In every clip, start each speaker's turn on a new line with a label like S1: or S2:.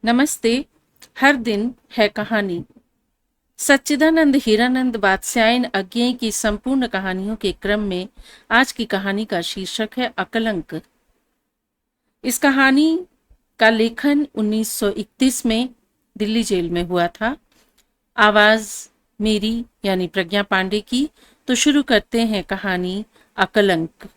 S1: नमस्ते। हर दिन है कहानी। सच्चिदानंद हीरानंद वात्स्यायन अज्ञेय की संपूर्ण कहानियों के क्रम में आज की कहानी का शीर्षक है अकलंक। इस कहानी का लेखन 1931 में दिल्ली जेल में हुआ था। आवाज मेरी यानी प्रज्ञा पांडे की। तो शुरू करते हैं कहानी अकलंक।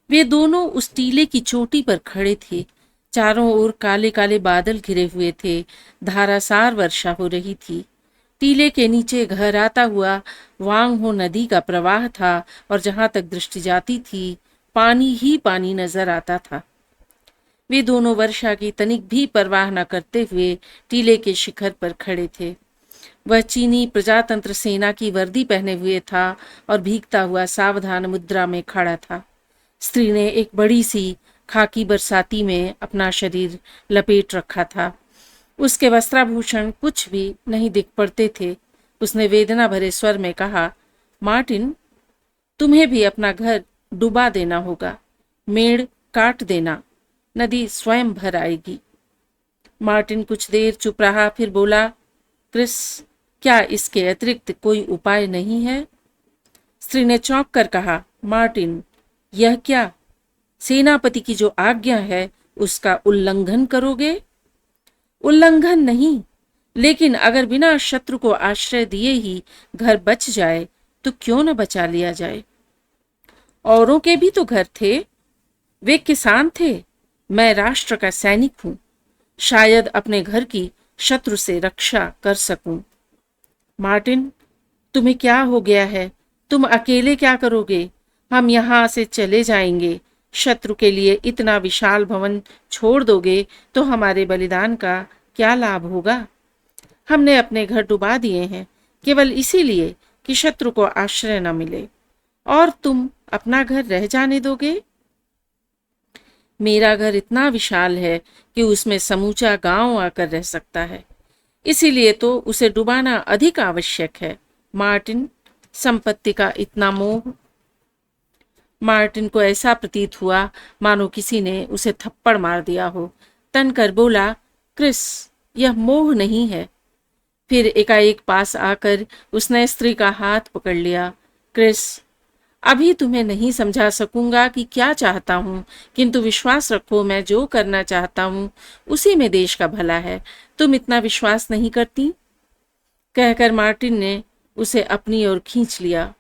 S1: वे दोनों उस टीले की चोटी पर खड़े थे। चारों ओर काले काले बादल घिरे हुए थे। धारासार वर्षा हो रही थी। टीले के नीचे गहराता हुआ वांगहो नदी का प्रवाह था और जहां तक दृष्टि जाती थी पानी ही पानी नजर आता था। वे दोनों वर्षा की तनिक भी परवाह न करते हुए टीले के शिखर पर खड़े थे। वह चीनी प्रजातंत्र सेना की वर्दी पहने हुए था और भीगता हुआ सावधान मुद्रा में खड़ा था। स्त्री ने एक बड़ी सी खाकी बरसाती में अपना शरीर लपेट रखा था। उसके वस्त्राभूषण कुछ भी नहीं दिख पड़ते थे। उसने वेदना भरे स्वर में कहा, मार्टिन, तुम्हें भी अपना घर डुबा देना होगा। मेड़ काट देना, नदी स्वयं भर आएगी। मार्टिन कुछ देर चुप रहा, फिर बोला, क्रिस, क्या इसके अतिरिक्त कोई उपाय नहीं है? स्त्री ने चौंक कर कहा, मार्टिन, यह क्या? सेनापति की जो आज्ञा है उसका उल्लंघन करोगे? उल्लंघन नहीं, लेकिन अगर बिना शत्रु को आश्रय दिए ही घर बच जाए तो क्यों न बचा लिया जाए? औरों के भी तो घर थे। वे किसान थे, मैं राष्ट्र का सैनिक हूं। शायद अपने घर की शत्रु से रक्षा कर सकूं। मार्टिन, तुम्हें क्या हो गया है? तुम अकेले क्या करोगे? हम यहां से चले जाएंगे। शत्रु के लिए इतना विशाल भवन छोड़ दोगे तो हमारे बलिदान का क्या लाभ होगा? हमने अपने घर डुबा दिए हैं केवल इसीलिए कि शत्रु को आश्रय न मिले, और तुम अपना घर रह जाने दोगे? मेरा घर इतना विशाल है कि उसमें समूचा गांव आकर रह सकता है। इसीलिए तो उसे डुबाना अधिक आवश्यक है। मार्टिन, संपत्ति का इतना मोह। मार्टिन को ऐसा प्रतीत हुआ मानो किसी ने उसे थप्पड़ मार दिया हो। तनकर बोला, क्रिस, यह मोह नहीं है। फिर एकाएक पास आकर उसने स्त्री का हाथ पकड़ लिया। क्रिस, अभी तुम्हें नहीं समझा सकूंगा कि क्या चाहता हूं, किंतु विश्वास रखो, मैं जो करना चाहता हूं उसी में देश का भला है। तुम इतना विश्वास नहीं करती? कहकर मार्टिन ने उसे अपनी ओर खींच लिया।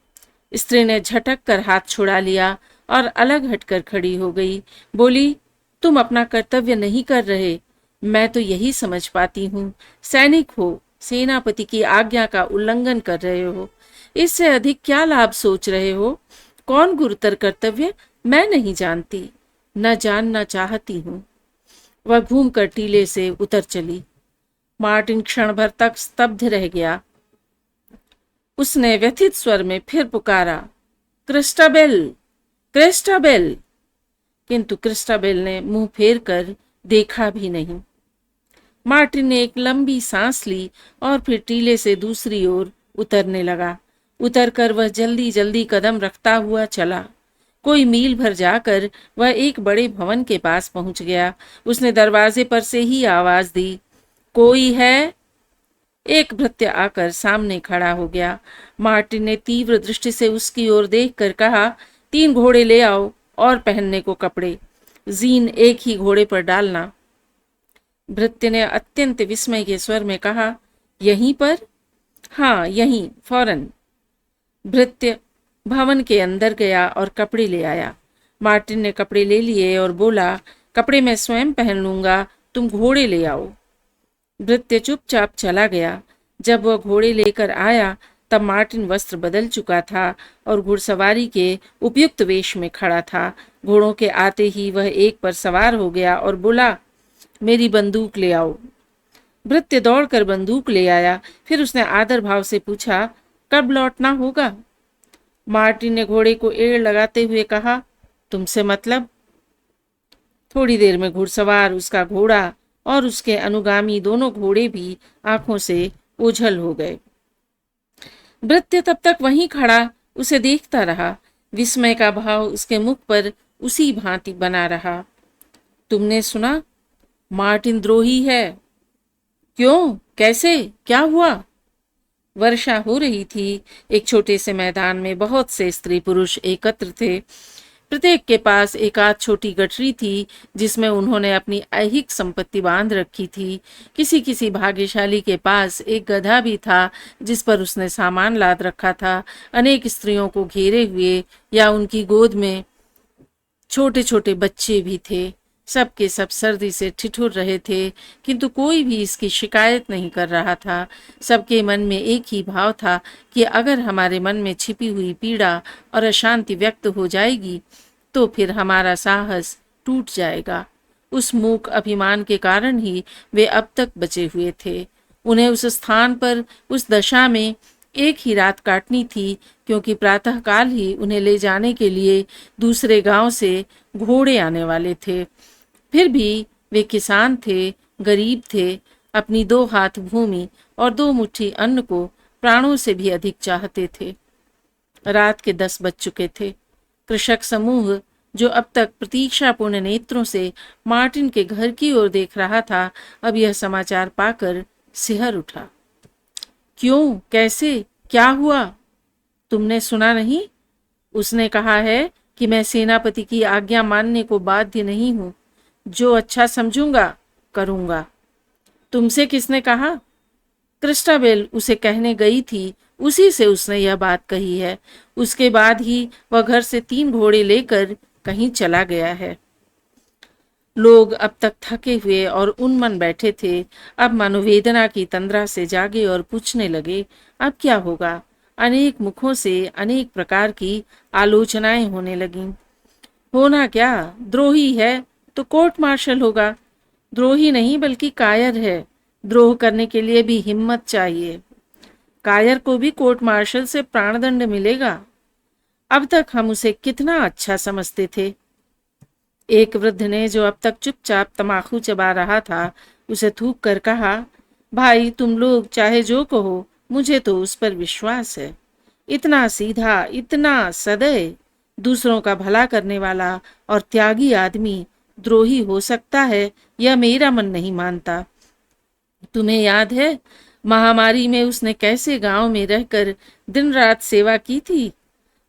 S1: स्त्री ने झटक कर हाथ छुड़ा लिया और अलग हटकर खड़ी हो गई। बोली, तुम अपना कर्तव्य नहीं कर रहे। मैं तो यही समझ पाती हूँ। सैनिक हो, सेनापति की आज्ञा का उल्लंघन कर रहे हो। इससे अधिक क्या लाभ सोच रहे हो? कौन गुरुतर कर्तव्य मैं नहीं जानती, न जानना चाहती हूँ। वह घूमकर टीले से उतर चली। मार्टिन क्षण भर तक स्तब्ध रह गया। उसने व्यथित स्वर में फिर पुकारा, क्रिस्टाबेल, क्रिस्टाबेल, किंतु क्रिस्टाबेल ने मुंह फेर कर देखा भी नहीं। मार्टिन ने एक लंबी सांस ली और फिर टीले से दूसरी ओर उतरने लगा। उतरकर वह जल्दी जल्दी कदम रखता हुआ चला। कोई मील भर जाकर वह एक बड़े भवन के पास पहुंच गया। उसने दरवाजे पर से ही आवाज दी, कोई है? एक भृत्य आकर सामने खड़ा हो गया। मार्टिन ने तीव्र दृष्टि से उसकी ओर देखकर कहा, 3 घोड़े ले आओ और पहनने को कपड़े। जीन एक ही घोड़े पर डालना। भृत्य ने अत्यंत विस्मय के स्वर में कहा, यहीं पर? हाँ, यहीं, फौरन। भृत्य भवन के अंदर गया और कपड़े ले आया। मार्टिन ने कपड़े ले लिए और बोला, कपड़े मैं स्वयं पहन लूंगा, तुम घोड़े ले आओ। भृत्य चुपचाप चला गया। जब वह घोड़े लेकर आया तब मार्टिन वस्त्र बदल चुका था और घुड़सवारी के उपयुक्त वेश में खड़ा था। घोड़ों के आते ही वह एक पर सवार हो गया और बोला, मेरी बंदूक ले आओ। भृत्य दौड़कर बंदूक ले आया। फिर उसने आदर भाव से पूछा, कब लौटना होगा? मार्टिन ने घोड़े को एड़ लगाते हुए कहा, तुमसे मतलब? थोड़ी देर में घुड़सवार, उसका घोड़ा और उसके अनुगामी दोनों घोड़े भी आंखों से ओझल हो गए। भृत्य तब तक वहीं खड़ा उसे देखता रहा। विस्मय का भाव उसके मुख पर उसी भांति बना रहा। तुमने सुना? मार्टिन द्रोही है। क्यों? कैसे? क्या हुआ? वर्षा हो रही थी। एक छोटे से मैदान में बहुत से स्त्री पुरुष एकत्र थे। प्रत्येक के पास एक आध छोटी गठरी थी जिसमें उन्होंने अपनी ऐहिक संपत्ति बांध रखी थी। किसी किसी भाग्यशाली के पास एक गधा भी था जिस पर उसने सामान लाद रखा था। अनेक स्त्रियों को घेरे हुए या उनकी गोद में छोटे छोटे बच्चे भी थे। सब के सब सर्दी से ठिठुर रहे थे, किंतु कोई भी इसकी शिकायत नहीं कर रहा था। सबके मन में एक ही भाव था कि अगर हमारे मन में छिपी हुई पीड़ा और अशांति व्यक्त हो जाएगी तो फिर हमारा साहस टूट जाएगा। उस मूक अभिमान के कारण ही वे अब तक बचे हुए थे। उन्हें उस स्थान पर, उस दशा में एक ही रात काटनी थी, क्योंकि प्रातःकाल ही उन्हें ले जाने के लिए दूसरे गांव से घोड़े आने वाले थे। फिर भी वे किसान थे, गरीब थे, अपनी 2 हाथ भूमि और 2 मुट्ठी अन्न को प्राणों से भी अधिक चाहते थे। रात के 10 बज चुके थे। कृषक समूह जो अब तक प्रतीक्षापूर्ण नेत्रों से मार्टिन के घर की ओर देख रहा था, अब यह समाचार पाकर सिहर उठा। क्यों? कैसे? क्या हुआ? तुमने सुना नहीं? उसने कहा है कि मैं सेनापति की आज्ञा मानने को बाध्य नहीं हूं। जो अच्छा समझूंगा करूंगा। तुमसे किसने कहा? क्रिस्टाबेल उसे कहने गई थी, उसी से उसने यह बात कही है। उसके बाद ही वह घर से 3 घोड़े लेकर कहीं चला गया है। लोग अब तक थके हुए और उन्मन बैठे थे, अब मनोवेदना की तंद्रा से जागे और पूछने लगे, अब क्या होगा? अनेक मुखों से अनेक प्रकार की आलोचनाएं होने लगीं। होना क्या? द्रोही है तो कोर्ट मार्शल होगा। द्रोही नहीं बल्कि कायर है। द्रोह करने के लिए भी हिम्मत चाहिए। कायर को भी कोर्ट मार्शल से प्राणदंड मिलेगा। अब तक हम उसे कितना अच्छा समझते थे। एक वृद्ध ने, जो अब तक चुपचाप तमाकू चबा रहा था, उसे थूक कर कहा, भाई तुम लोग चाहे जो कहो, मुझे तो उस पर विश्वास है। इतना सीधा, इतना सदैव, दूसरों का भला करने वाला और त्यागी आदमी द्रोही हो सकता है, यह मेरा मन नहीं मानता। तुम्हें याद है महामारी में उसने कैसे गांव में रहकर दिन रात सेवा की थी?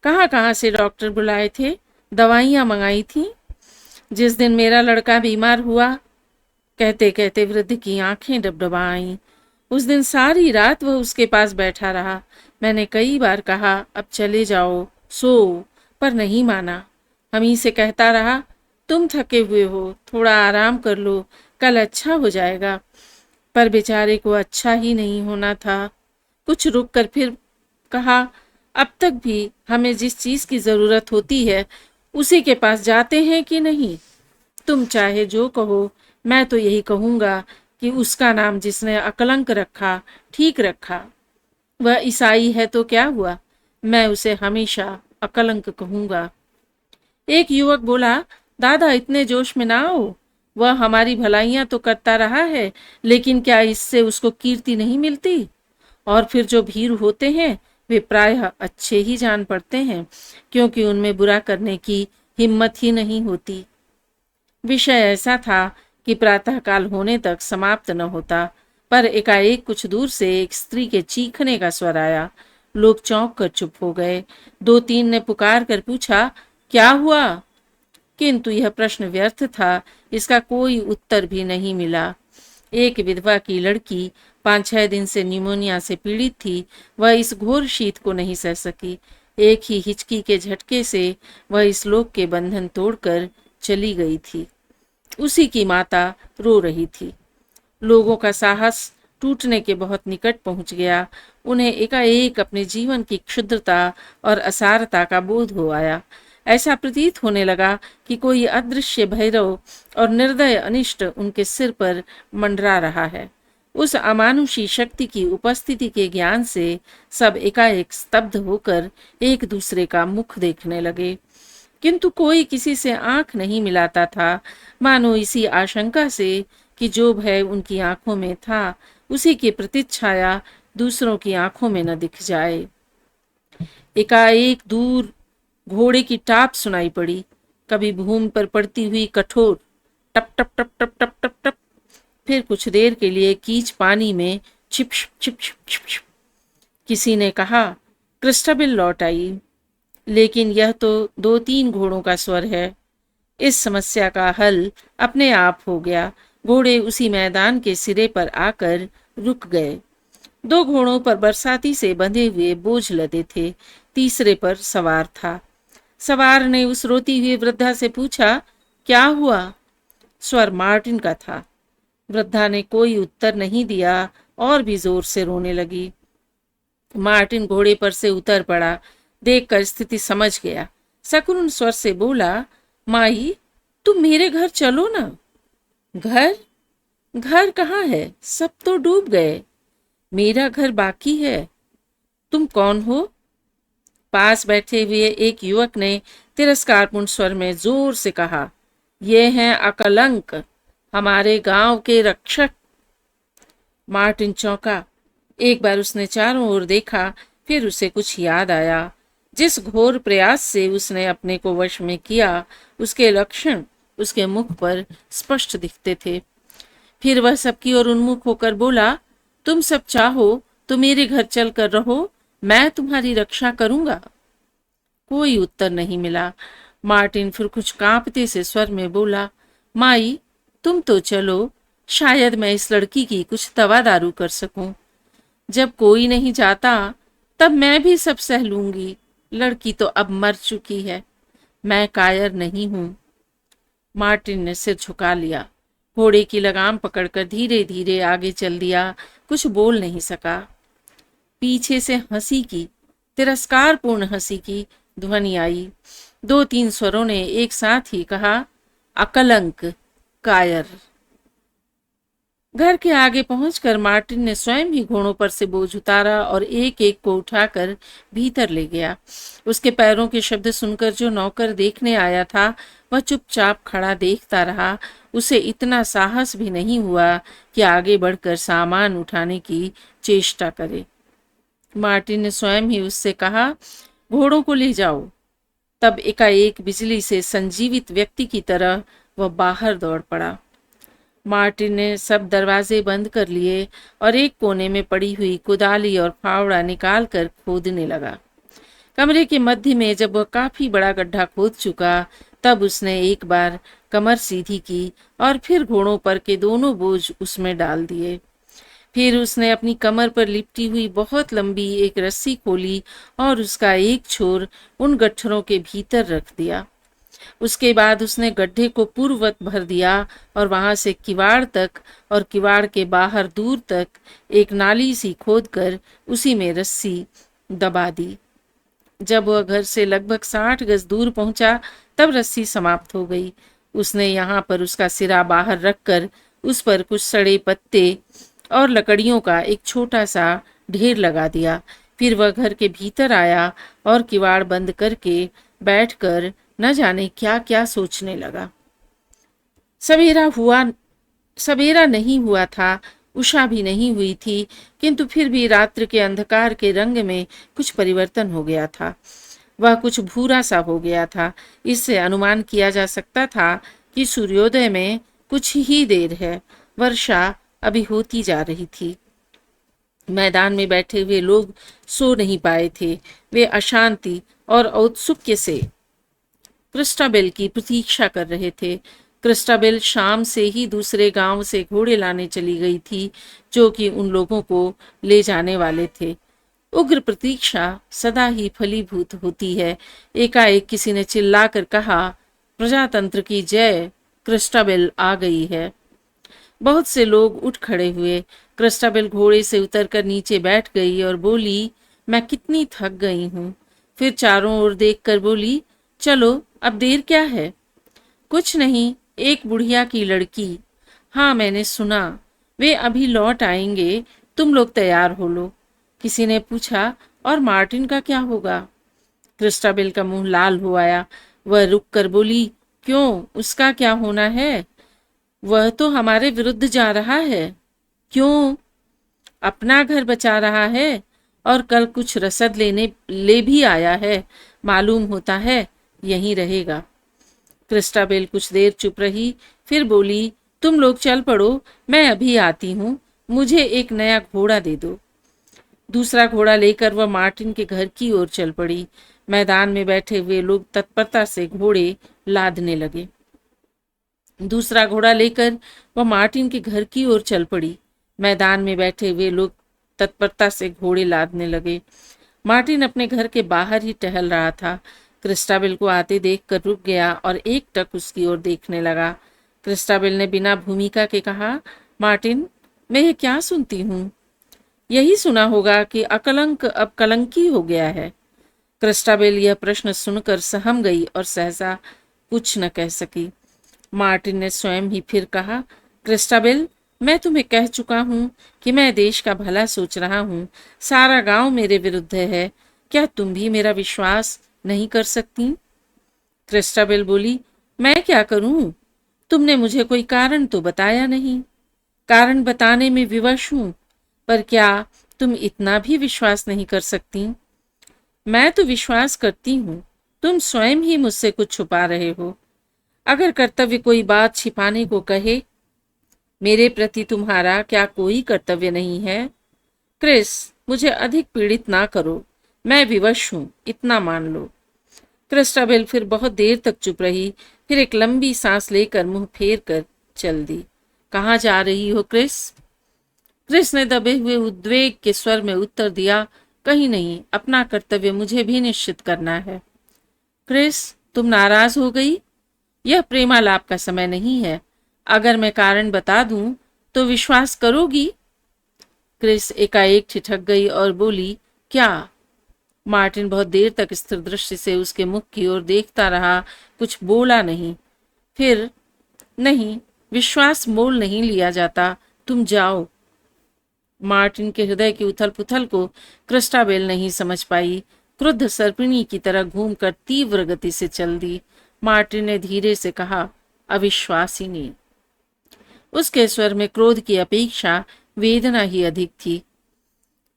S1: कहाँ कहाँ से डॉक्टर बुलाए थे, दवाइयाँ मंगाई थी। जिस दिन मेरा लड़का बीमार हुआ, कहते कहते वृद्ध की आंखें डबडबा आईं। उस दिन सारी रात वह उसके पास बैठा रहा। मैंने कई बार कहा, अब चले जाओ, सो, पर नहीं माना। हम ही से कहता रहा, तुम थके हुए हो, थोड़ा आराम कर लो, कल अच्छा हो जाएगा। पर बेचारे को अच्छा ही नहीं होना था। कुछ रुक कर फिर कहा, अब तक भी हमें जिस चीज की जरूरत होती है उसी के पास जाते हैं कि नहीं? तुम चाहे जो कहो, मैं तो यही कहूंगा कि उसका नाम जिसने अकलंक रखा, ठीक रखा। वह ईसाई है तो क्या हुआ, मैं उसे हमेशा अकलंक कहूंगा। एक युवक बोला, दादा इतने जोश में ना आओ, वह हमारी भलाइयां तो करता रहा है, लेकिन क्या इससे उसको कीर्ति नहीं मिलती? और फिर जो भीरू होते हैं वे प्रायः अच्छे ही जान पड़ते हैं, क्योंकि उनमें बुरा करने की हिम्मत ही नहीं होती। विषय ऐसा था कि प्रातःकाल होने तक समाप्त न होता, पर एकाएक कुछ दूर से एक स्त्री के चीखने का स्वर आया। लोग चौंक कर चुप हो गए। 2-3 ने पुकार कर पूछा, क्या हुआ? किंतु यह प्रश्न व्यर्थ था, इसका कोई उत्तर भी नहीं मिला। एक विधवा की लड़की 5-6 दिन से निमोनिया से पीड़ित थी। वह इस घोर शीत को नहीं सह सकी। एक ही हिचकी के झटके से वह इस लोक के बंधन तोड़कर चली गई थी। उसी की माता रो रही थी। लोगों का साहस टूटने के बहुत निकट पहुंच गया। उन्हें एकाएक अपने जीवन की क्षुद्रता और असारता का बोध हो आया। ऐसा प्रतीत होने लगा कि कोई अदृश्य भैरव और निर्दय अनिष्ट उनके सिर पर मंडरा रहा है। उस अमानुषी शक्ति की उपस्थिति के ज्ञान से सब एकाएक स्तब्ध होकर एक दूसरे का मुख देखने लगे, किंतु कोई किसी से आंख नहीं मिलाता था, मानो इसी आशंका से कि जो भय उनकी आंखों में था उसी की प्रतिच्छाया दूसरों की आंखों में न दिख जाए। एकाएक दूर घोड़े की टाप सुनाई पड़ी, कभी भूमि पर पड़ती हुई कठोर टप टप टप टप टप टप टप, फिर कुछ देर के लिए कीच पानी में छिप छिप छिप छिप छिप छिप। किसी ने कहा, क्रिस्टाबेल लौट आई। लेकिन यह तो 2-3 घोड़ों का स्वर है। इस समस्या का हल अपने आप हो गया। घोड़े उसी मैदान के सिरे पर आकर रुक गए। 2 घोड़ों पर बरसाती से बंधे हुए बोझ लदे थे। तीसरे पर सवार था। सवार ने उस रोती हुई वृद्धा से पूछा, क्या हुआ? स्वर मार्टिन का था। वृद्धा ने कोई उत्तर नहीं दिया और भी जोर से रोने लगी। मार्टिन घोड़े पर से उतर पड़ा। देखकर स्थिति समझ गया। सकरून स्वर से बोला, माई, तुम मेरे घर चलो ना। घर? घर कहाँ है? सब तो डूब गए। मेरा घर बाकी है। तुम कौन हो? पास बैठे हुए एक युवक ने तिरस्कारपूर्ण स्वर में जोर से कहा, ये हैं अकलंक, हमारे गांव के रक्षक। मार्टिन चौंका। एक बार उसने चारों ओर देखा, फिर उसे कुछ याद आया। जिस घोर प्रयास से उसने अपने को वश में किया, उसके लक्षण उसके मुख पर स्पष्ट दिखते थे। फिर वह सबकी ओर उन्मुख होकर बोला, तुम सब चाहो तो मेरे घर चल कर रहो, मैं तुम्हारी रक्षा करूंगा। कोई उत्तर नहीं मिला। मार्टिन फिर कुछ कांपते से स्वर में बोला, माई, तुम तो चलो, शायद मैं इस लड़की की कुछ दवा दारू कर सकूं। जब कोई नहीं जाता तब मैं भी सब सह लूंगी। लड़की तो अब मर चुकी है। मैं कायर नहीं हूं। मार्टिन ने सिर झुका लिया। घोड़े की लगाम पकड़कर धीरे धीरे आगे चल दिया। कुछ बोल नहीं सका। पीछे से हंसी की, तिरस्कारपूर्ण हंसी की ध्वनि आई। 2-3 स्वरों ने एक साथ ही कहा, अकलंक, कायर। घर के आगे पहुंचकर मार्टिन ने स्वयं ही घोड़ों पर से बोझ उतारा और एक एक को उठाकर भीतर ले गया। उसके पैरों के शब्द सुनकर जो नौकर देखने आया था, वह चुपचाप खड़ा देखता रहा। उसे इतना साहस भी नहीं हुआ कि आगे बढ़कर सामान उठाने की चेष्टा करे। मार्टिन ने स्वयं ही उससे कहा, घोड़ों को ले जाओ। तब एकाएक बिजली से संजीवित व्यक्ति की तरह वह बाहर दौड़ पड़ा। मार्टिन ने सब दरवाजे बंद कर लिए और एक कोने में पड़ी हुई कुदाली और फावड़ा निकाल कर खोदने लगा। कमरे के मध्य में जब वह काफी बड़ा गड्ढा खोद चुका, तब उसने एक बार कमर सीधी की और फिर घोड़ों पर के दोनों बोझ उसमें डाल दिए। फिर उसने अपनी कमर पर लिपटी हुई बहुत लंबी एक रस्सी खोली और उसका एक छोर उन गट्ठरों के भीतर रख दिया। उसके बाद उसने गड्ढे को पूर्ववत भर दिया और वहां से किवाड़ तक और किवाड़ के बाहर दूर तक एक नाली सी खोदकर उसी में रस्सी दबा दी। जब वह घर से लगभग 60 गज दूर पहुंचा, तब रस्सी समाप्त हो गई। उसने यहाँ पर उसका सिरा बाहर रखकर उस पर कुछ सड़े पत्ते और लकड़ियों का एक छोटा सा ढेर लगा दिया। फिर वह घर के भीतर आया और किवाड़ बंद करके बैठकर न जाने क्या क्या सोचने लगा। सवेरा नहीं हुआ था, उषा भी नहीं हुई थी, किंतु फिर भी रात्रि के अंधकार के रंग में कुछ परिवर्तन हो गया था। वह कुछ भूरा सा हो गया था। इससे अनुमान किया जा सकता था कि सूर्योदय में कुछ ही देर है। वर्षा अभी होती जा रही थी। मैदान में बैठे हुए लोग सो नहीं पाए थे। वे अशांति और औत्सुक्य से क्रिस्टाबेल की प्रतीक्षा कर रहे थे। क्रिस्टाबेल शाम से ही दूसरे गांव से घोड़े लाने चली गई थी, जो कि उन लोगों को ले जाने वाले थे। उग्र प्रतीक्षा सदा ही फलीभूत होती है। एकाएक किसी ने चिल्लाकर कहा, प्रजातंत्र की जय, क्रिस्टाबेल आ गई है। बहुत से लोग उठ खड़े हुए। क्रिस्टाबेल घोड़े से उतरकर नीचे बैठ गई और बोली, मैं कितनी थक गई हूँ। फिर चारों ओर देखकर बोली, चलो अब देर क्या है। कुछ नहीं, एक बुढ़िया की लड़की। हाँ, मैंने सुना, वे अभी लौट आएंगे, तुम लोग तैयार हो लो। किसी ने पूछा, और मार्टिन का क्या होगा? क्रिस्टाबेल का मुंह लाल हो आया। वह रुक कर बोली, क्यों, उसका क्या होना है? वह तो हमारे विरुद्ध जा रहा है। क्यों? अपना घर बचा रहा है और कल कुछ रसद ले भी आया है। मालूम होता है यहीं रहेगा। क्रिस्टाबेल कुछ देर चुप रही, फिर बोली, तुम लोग चल पड़ो, मैं अभी आती हूँ, मुझे एक नया घोड़ा दे दो। दूसरा घोड़ा लेकर वह मार्टिन के घर की ओर चल पड़ी। मैदान में बैठे हुए लोग तत्परता से घोड़े लादने लगे। दूसरा घोड़ा लेकर वह मार्टिन के घर की ओर चल पड़ी। मैदान में बैठे हुए लोग तत्परता से घोड़े लादने लगे। मार्टिन अपने घर के बाहर ही टहल रहा था। क्रिस्टाबेल को आते देखकर रुक गया और एकटक उसकी ओर देखने लगा। क्रिस्टाबेल ने बिना भूमिका के कहा, मार्टिन, मैं ये क्या सुनती हूँ? यही सुना होगा कि अकलंक अब कलंकी हो गया है। क्रिस्टाबेल यह प्रश्न सुनकर सहम गई और सहसा कुछ न कह सकी। मार्टिन ने स्वयं ही फिर कहा, क्रिस्टाबेल, मैं तुम्हें कह चुका हूँ कि मैं देश का भला सोच रहा हूँ। सारा गांव मेरे विरुद्ध है। क्या तुम भी मेरा विश्वास नहीं कर सकती? क्रिस्टाबेल बोली, मैं क्या करूं? तुमने मुझे कोई कारण तो बताया नहीं। कारण बताने में विवश हूं, पर क्या तुम इतना भी विश्वास नहीं कर सकती? मैं तो विश्वास करती हूं। तुम स्वयं ही मुझसे कुछ छुपा रहे हो। अगर कर्तव्य कोई बात छिपाने को कहे, मेरे प्रति तुम्हारा क्या कोई कर्तव्य नहीं है? क्रिस, मुझे अधिक पीड़ित ना करो। मैं विवश हूं, इतना मान लो। क्रिस्टाबेल फिर बहुत देर तक चुप रही, फिर एक लंबी सांस लेकर मुंह फेर कर चल दी। कहाँ जा रही हो क्रिस? क्रिस ने दबे हुए उद्वेग के स्वर में उत्तर दिया, कहीं नहीं, अपना कर्तव्य मुझे भी निश्चित करना है। क्रिस, तुम नाराज हो गई? यह प्रेमालाप का समय नहीं है। अगर मैं कारण बता दूं तो विश्वास करोगी? क्रिस एकाएक ठिठक गई और बोली, क्या? मार्टिन बहुत देर तक स्थिर दृष्टि से उसके मुख की ओर देखता रहा, कुछ बोला नहीं। फिर, नहीं, विश्वास मोल नहीं लिया जाता, तुम जाओ। मार्टिन के हृदय की उथल पुथल को क्रिस्टाबेल नहीं समझ पाई। क्रुद्ध सर्पिणी की तरह घूमकर तीव्र गति से चल दी। मार्टिन ने धीरे से कहा, अविश्वासिनी। उसके स्वर में क्रोध की अपेक्षा वेदना ही अधिक थी।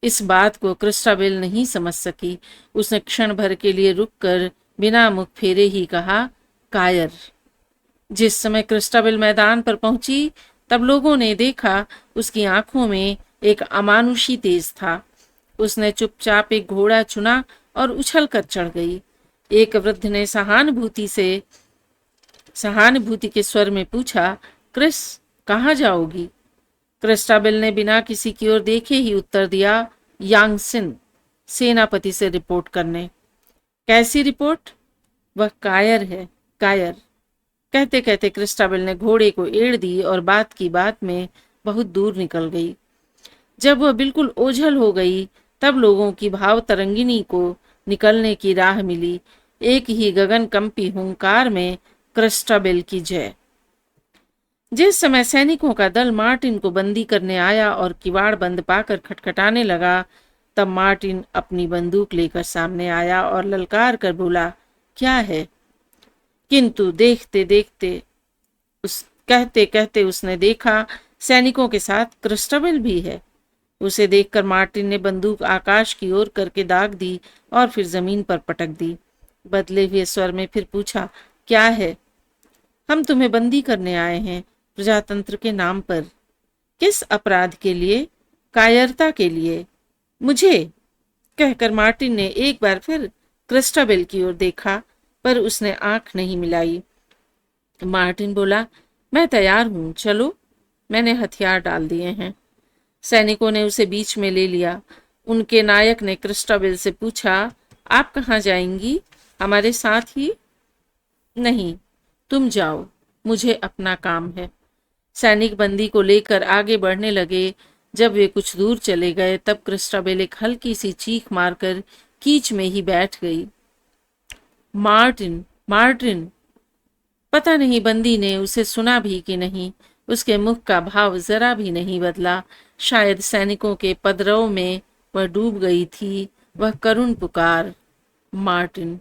S1: इस बात को क्रिस्टाबेल नहीं समझ सकी। उसने क्षण भर के लिए रुककर बिना मुख फेरे ही कहा, कायर। जिस समय क्रिस्टाबेल मैदान पर पहुंची, तब लोगों ने देखा उसकी आंखों में एक अमानुषी तेज था। उसने चुपचाप एक घोड़ा चुना और उछल कर चढ़ गई। एक वृद्ध ने सहानुभूति के स्वर में पूछा, क्रिस, कहाँ जाओगी? क्रिस्टाबेल ने बिना किसी की ओर देखे ही उत्तर दिया, यांगसिन सेनापति से रिपोर्ट करने। कैसी रिपोर्ट? वह कायर है, कायर। कहते कहते क्रिस्टाबेल ने घोड़े को एड़ दी और बात की बात में बहुत दूर निकल गई। जब वह बिल्कुल ओझल हो गई, तब लोगों की भाव तरंगिनी को निकलने की राह मिली। एक ही गगनकंपी हुंकार में क्रिस्टाबेल की जय। जिस समय सैनिकों का दल मार्टिन को बंदी करने आया और किवाड़ बंद पाकर खटखटाने लगा, तब मार्टिन अपनी बंदूक लेकर सामने आया और ललकार कर बोला, क्या है? किंतु देखते देखते कहते कहते उसने देखा सैनिकों के साथ क्रिस्टाबेल भी है। उसे देखकर मार्टिन ने बंदूक आकाश की ओर करके दाग दी और फिर जमीन पर पटक दी। बदले हुए स्वर में फिर पूछा, क्या है? हम तुम्हें बंदी करने आए हैं, प्रजातंत्र के नाम पर। किस अपराध के लिए? कायरता के लिए। मुझे? कहकर मार्टिन ने एक बार फिर क्रिस्टाबेल की ओर देखा, पर उसने आंख नहीं मिलाई। मार्टिन बोला, मैं तैयार हूं, चलो। मैंने हथियार डाल दिए हैं। सैनिकों ने उसे बीच में ले लिया। उनके नायक ने क्रिस्टाबेल से पूछा, आप कहाँ जाएंगी? हमारे साथ ही? नहीं, तुम जाओ, मुझे अपना काम है। सैनिक बंदी को लेकर आगे बढ़ने लगे। जब वे कुछ दूर चले गए, तब क्रिस्टाबेल एक हल्की सी चीख मारकर कीच में ही बैठ गई। Martin, Martin. पता नहीं बंदी ने उसे सुना भी कि नहीं। उसके मुख का भाव जरा भी नहीं बदला। शायद सैनिकों के पदरव में वह डूब गई थी। वह करुण पुकार, मार्टिन।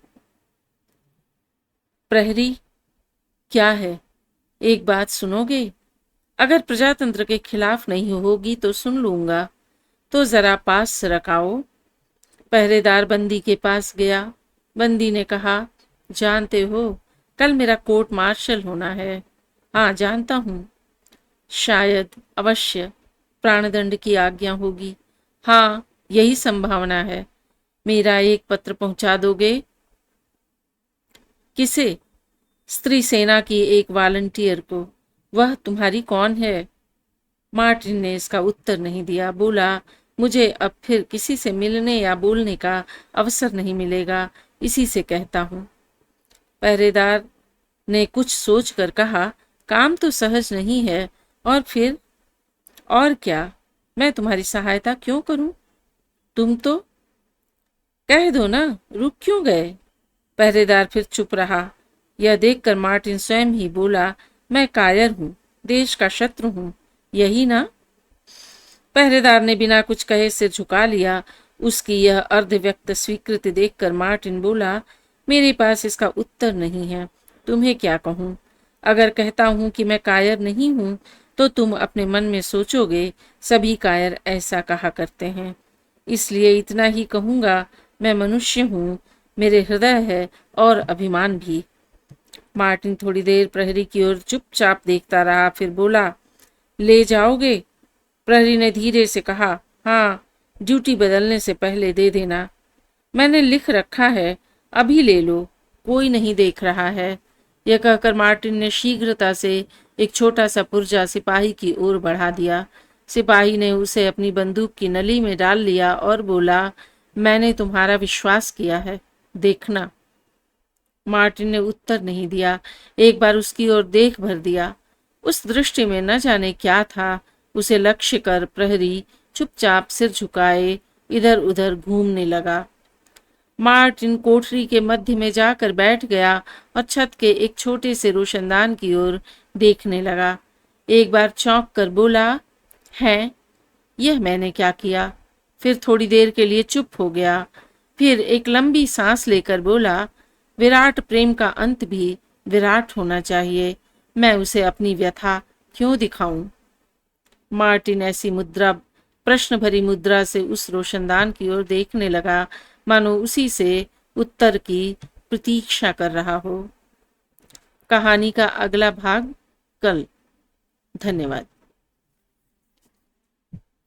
S1: प्रहरी, क्या है? एक बात सुनोगे? अगर प्रजातंत्र के खिलाफ नहीं होगी तो सुन लूंगा। तो जरा पास रखाओ। पहरेदार बंदी के पास गया। बंदी ने कहा, जानते हो, कल मेरा कोर्ट मार्शल होना है। हाँ, जानता हूँ। शायद, अवश्य प्राणदंड की आज्ञा होगी। हाँ, यही संभावना है। मेरा एक पत्र पहुंचा दोगे? किसे? स्त्री सेना की एक वॉलंटियर को। वह तुम्हारी कौन है? मार्टिन ने इसका उत्तर नहीं दिया। बोला, मुझे अब फिर किसी से मिलने या बोलने का अवसर नहीं मिलेगा, इसी से कहता हूँ। पहरेदार ने कुछ सोचकर कहा, काम तो सहज नहीं है, और फिर? और क्या, मैं तुम्हारी सहायता क्यों करूं? तुम तो कह दो ना, रुक क्यों गए? पहरेदार फिर चुप रहा। यह देखकर मार्टिन स्वयं ही बोला, मैं कायर हूँ, देश का शत्रु हूँ, यही ना? पहरेदार ने बिना कुछ कहे सिर झुका लिया। उसकी यह अर्धव्यक्त स्वीकृति देखकर मार्टिन बोला, मेरे पास इसका उत्तर नहीं है, तुम्हें क्या कहूँ? अगर कहता हूँ कि मैं कायर नहीं हूँ तो तुम अपने मन में सोचोगे सभी कायर ऐसा कहा करते हैं, इसलिए इतना ही कहूँगा, मैं मनुष्य हूँ, मेरे हृदय है और अभिमान भी। मार्टिन थोड़ी देर प्रहरी की ओर चुपचाप देखता रहा, फिर बोला, ले जाओगे? प्रहरी ने धीरे से कहा, हाँ, ड्यूटी बदलने से पहले दे देना। मैंने लिख रखा है, अभी ले लो, कोई नहीं देख रहा है। यह कहकर मार्टिन ने शीघ्रता से एक छोटा सा पुर्जा सिपाही की ओर बढ़ा दिया। सिपाही ने उसे अपनी बंदूक की नली में डाल लिया और बोला, मैंने तुम्हारा विश्वास किया है, देखना। मार्टिन ने उत्तर नहीं दिया। एक बार उसकी ओर देख भर दिया। उस दृष्टि में न जाने क्या था। उसे लक्ष्य कर प्रहरी चुपचाप सिर झुकाए इधर उधर घूमने लगा। मार्टिन कोठरी के मध्य में जाकर बैठ गया और छत के एक छोटे से रोशनदान की ओर देखने लगा। एक बार चौंक कर बोला, है, यह मैंने क्या किया? फिर थोड़ी देर के लिए चुप हो गया। फिर एक लंबी सांस लेकर बोला, विराट प्रेम का अंत भी विराट होना चाहिए, मैं उसे अपनी व्यथा क्यों दिखाऊं? मार्टिन ऐसी मुद्रा, प्रश्न भरी मुद्रा से उस रोशनदान की ओर देखने लगा, मानो उसी से उत्तर की प्रतीक्षा कर रहा हो। कहानी का अगला भाग कल। धन्यवाद।